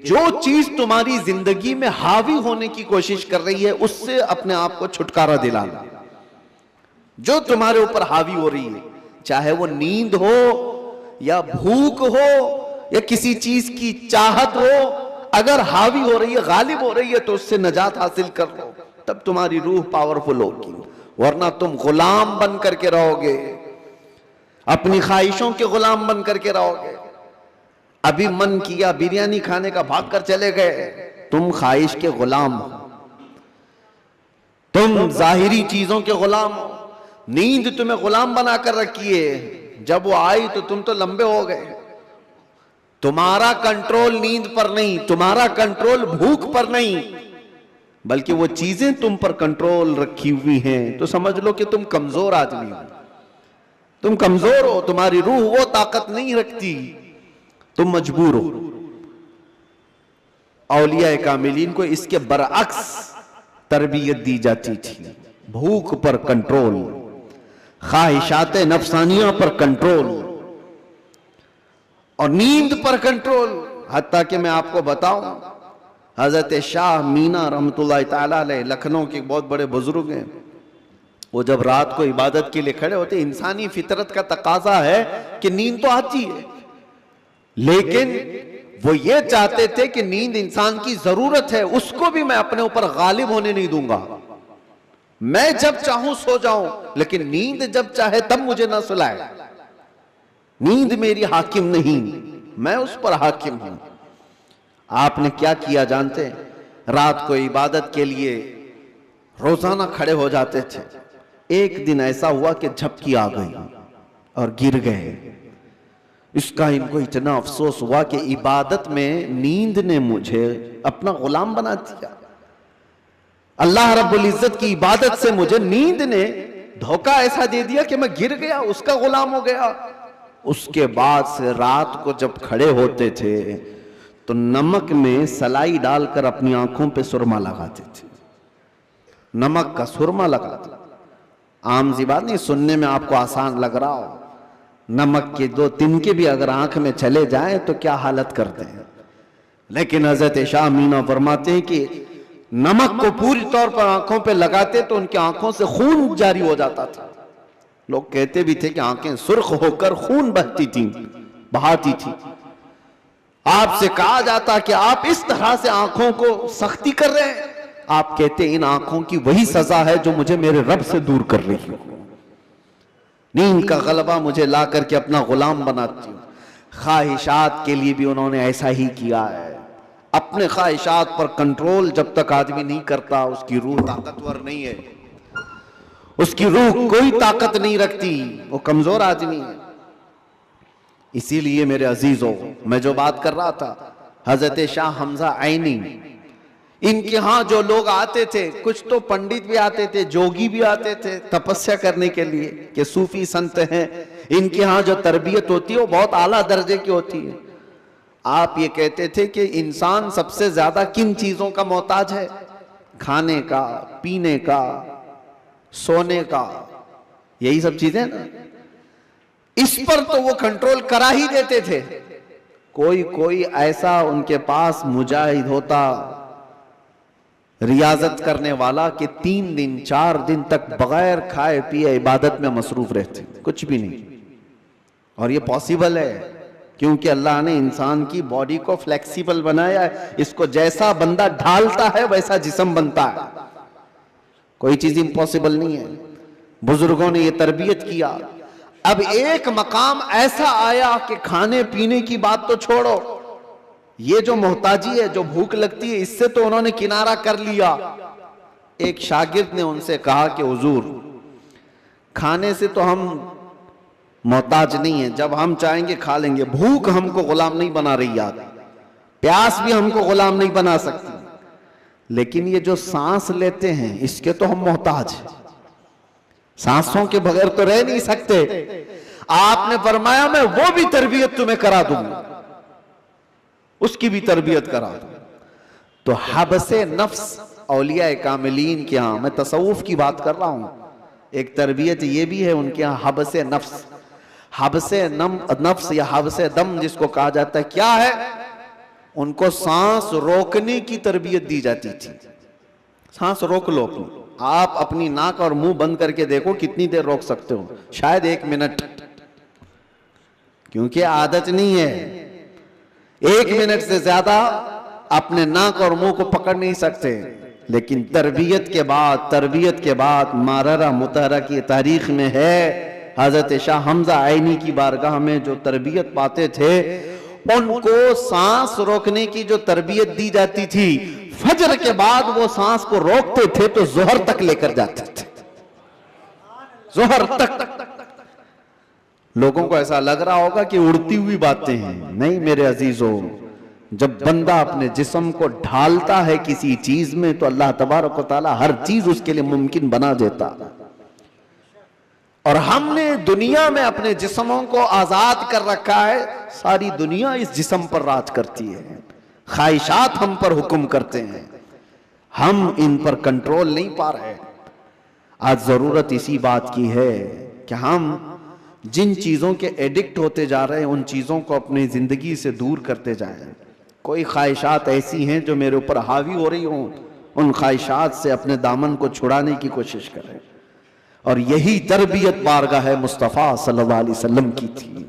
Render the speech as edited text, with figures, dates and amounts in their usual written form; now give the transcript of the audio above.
जो चीज तुम्हारी जिंदगी में हावी होने की कोशिश कर रही है उससे अपने आप को छुटकारा दिलाना। जो तुम्हारे ऊपर हावी हो रही है, चाहे वो नींद हो या भूख हो या किसी चीज की चाहत हो, अगर हावी हो रही है, गालिब हो रही है, तो उससे नजात हासिल कर लो, तब तुम्हारी रूह पावरफुल होगी। वरना तुम गुलाम बन करके रहोगे, अपनी ख्वाहिशों के गुलाम बन करके रहोगे। अभी मन किया बिरयानी खाने का, भाग कर चले गए, तुम ख्वाहिश के गुलाम हो, तुम जाहिरी चीजों के गुलाम हो। नींद तुम्हें गुलाम बनाकर रखी है, जब वो आई तो तुम तो लंबे हो गए। तुम्हारा कंट्रोल नींद पर नहीं, तुम्हारा कंट्रोल भूख पर नहीं, बल्कि वो चीजें तुम पर कंट्रोल रखी हुई हैं। तो समझ लो कि तुम कमजोर आदमी हो, तुम कमजोर हो, तुम्हारी रूह वो ताकत नहीं रखती, तुम मजबूर हो। औलिया कामिलीन को इसके बरअक्स तरबियत दी जाती थी। भूख पर कंट्रोल, ख्वाहिशात नफसानिया पर कंट्रोल और नींद पर कंट्रोल। हत्ता कि मैं आपको बताऊं, हजरत शाह मीना रहमतुल्लाह ताला अलैह लखनऊ के बहुत बड़े बुजुर्ग हैं। वो जब रात को इबादत के लिए खड़े होते, इंसानी फितरत का तकाजा है कि नींद तो आती है, लेकिन वो ये चाहते थे कि नींद इंसान की जरूरत है, उसको भी मैं अपने ऊपर गालिब होने नहीं दूंगा। मैं जब चाहूं सो जाऊं, लेकिन नींद जब चाहे तब मुझे ना सुलाए। नींद मेरी हाकिम नहीं, मैं उस पर हाकिम हूं। आपने क्या किया जानते हैं? रात को इबादत के लिए रोजाना खड़े हो जाते थे। एक दिन ऐसा हुआ कि झपकी आ गई और गिर गए। इसका इनको इतना अफसोस हुआ कि इबादत में नींद ने मुझे अपना गुलाम बना दिया। अल्लाह रब्बुल इज्जत की इबादत से मुझे नींद ने धोखा ऐसा दे दिया कि मैं गिर गया, उसका गुलाम हो गया। उसके बाद से रात को जब खड़े होते थे तो नमक में सलाई डालकर अपनी आंखों पे सुरमा लगाते थे। नमक का सुरमा लगाते। आम सी बात नहीं, सुनने में आपको आसान लग रहा हो। नमक के 2 तिनके भी अगर आंख में चले जाएं तो क्या हालत करते हैं। लेकिन हजरत शाह मीना फरमाते हैं कि नमक को पूरी तौर पर आंखों पे लगाते तो उनकी आंखों से खून जारी हो जाता था। लोग कहते भी थे कि आंखें सुर्ख होकर खून बहती थी, बहाती थी। आपसे कहा जाता कि आप इस तरह से आंखों को सख्ती कर रहे हैं। आप कहते इन आंखों की वही सजा है जो मुझे मेरे रब से दूर कर रही हो। नींद का गलबा मुझे ला करके अपना गुलाम बनाती हूं। ख्वाहिशात के लिए भी उन्होंने ऐसा ही किया है। अपने ख्वाहिशात पर कंट्रोल जब तक आदमी नहीं करता, उसकी रूह ताकतवर नहीं है, उसकी रूह कोई ताकत नहीं रखती, वो कमजोर आदमी है। इसीलिए मेरे अजीजों, मैं जो बात कर रहा था, हजरत शाह हमजा आइनी, इनके यहां जो लोग आते थे, कुछ तो पंडित भी आते थे, जोगी भी आते थे तपस्या करने के लिए, कि सूफी संत हैं। इनके यहां जो तरबियत होती है वो बहुत आला दर्जे की होती है। आप ये कहते थे कि इंसान सबसे ज्यादा किन चीजों का मोहताज है? खाने का, पीने का, सोने का, यही सब चीजें ना। इस पर तो वो कंट्रोल करा ही देते थे। कोई ऐसा उनके पास मुजाहिद होता, रियाजत करने वाला, कि 3 दिन 4 दिन तक बगैर खाए पिए इबादत में मसरूफ रहते, कुछ भी नहीं। और ये पॉसिबल है क्योंकि अल्लाह ने इंसान की बॉडी को फ्लेक्सिबल बनाया है। इसको जैसा बंदा ढालता है वैसा जिस्म बनता है, कोई चीज इम्पॉसिबल नहीं है। बुजुर्गों ने ये तरबियत किया। अब एक मकाम ऐसा आया कि खाने पीने की बात तो छोड़ो, ये जो मोहताजी है, जो भूख लगती है, इससे तो उन्होंने किनारा कर लिया। एक शागिर्द ने उनसे कहा कि हुजूर, खाने से तो हम मोहताज नहीं है, जब हम चाहेंगे खा लेंगे। भूख हमको गुलाम नहीं बना रही याद, प्यास भी हमको गुलाम नहीं बना सकती, लेकिन ये जो सांस लेते हैं इसके तो हम मोहताज हैं। सांसों के बगैर तो रह नहीं सकते। आपने फरमाया मैं वो भी तरबियत तुम्हें करा दूंगा, उसकी भी तरबियत करा दूंगा। तो हबसे नफ्स औलिया कामिलीन के यहां, मैं तसव्वुफ की बात कर रहा हूं, एक तरबियत ये भी है उनके यहां, हबसे नफ्स। हबसे नफ्स या हबसे दम जिसको कहा जाता है, क्या है? उनको सांस रोकने की तरबियत दी जाती थी। सांस रोक लो अपनी, आप अपनी नाक और मुंह बंद करके देखो कितनी देर रोक सकते हो, शायद 1 मिनट, क्योंकि आदत नहीं है। 1 मिनट से ज्यादा अपने नाक और मुंह को पकड़ नहीं सकते। लेकिन तरबियत के बाद माररा मुतहरा की तारीख में है, हजरत शाह हमजा आइनी की बारगाह में जो तरबियत पाते थे, उनको सांस रोकने की जो तरबियत दी जाती थी, फजर के बाद वो सांस को रोकते थे तो जोहर तक लेकर जाते थे, जोहर तक। लोगों को ऐसा लग रहा होगा कि उड़ती हुई बातें हैं, नहीं मेरे अजीजों, जब बंदा अपने जिस्म को ढालता है किसी चीज में तो अल्लाह तबारक व तआला हर चीज उसके लिए मुमकिन बना देता। और हमने दुनिया में अपने जिस्मों को आजाद कर रखा है, सारी दुनिया इस जिस्म पर राज करती है, ख्वाहिशात हम पर हुक्म करते हैं, हम इन पर कंट्रोल नहीं पा रहे। आज जरूरत इसी बात की है कि हम जिन चीजों के एडिक्ट होते जा रहे हैं उन चीजों को अपनी जिंदगी से दूर करते जाएं। कोई ख्वाहिशात ऐसी हैं जो मेरे ऊपर हावी हो रही हों, उन ख्वाहिशात से अपने दामन को छुड़ाने की कोशिश करें। और यही तरबियत बारगाह मुस्तफ़ा सल्लल्लाहु अलैहि वसल्लम की थी।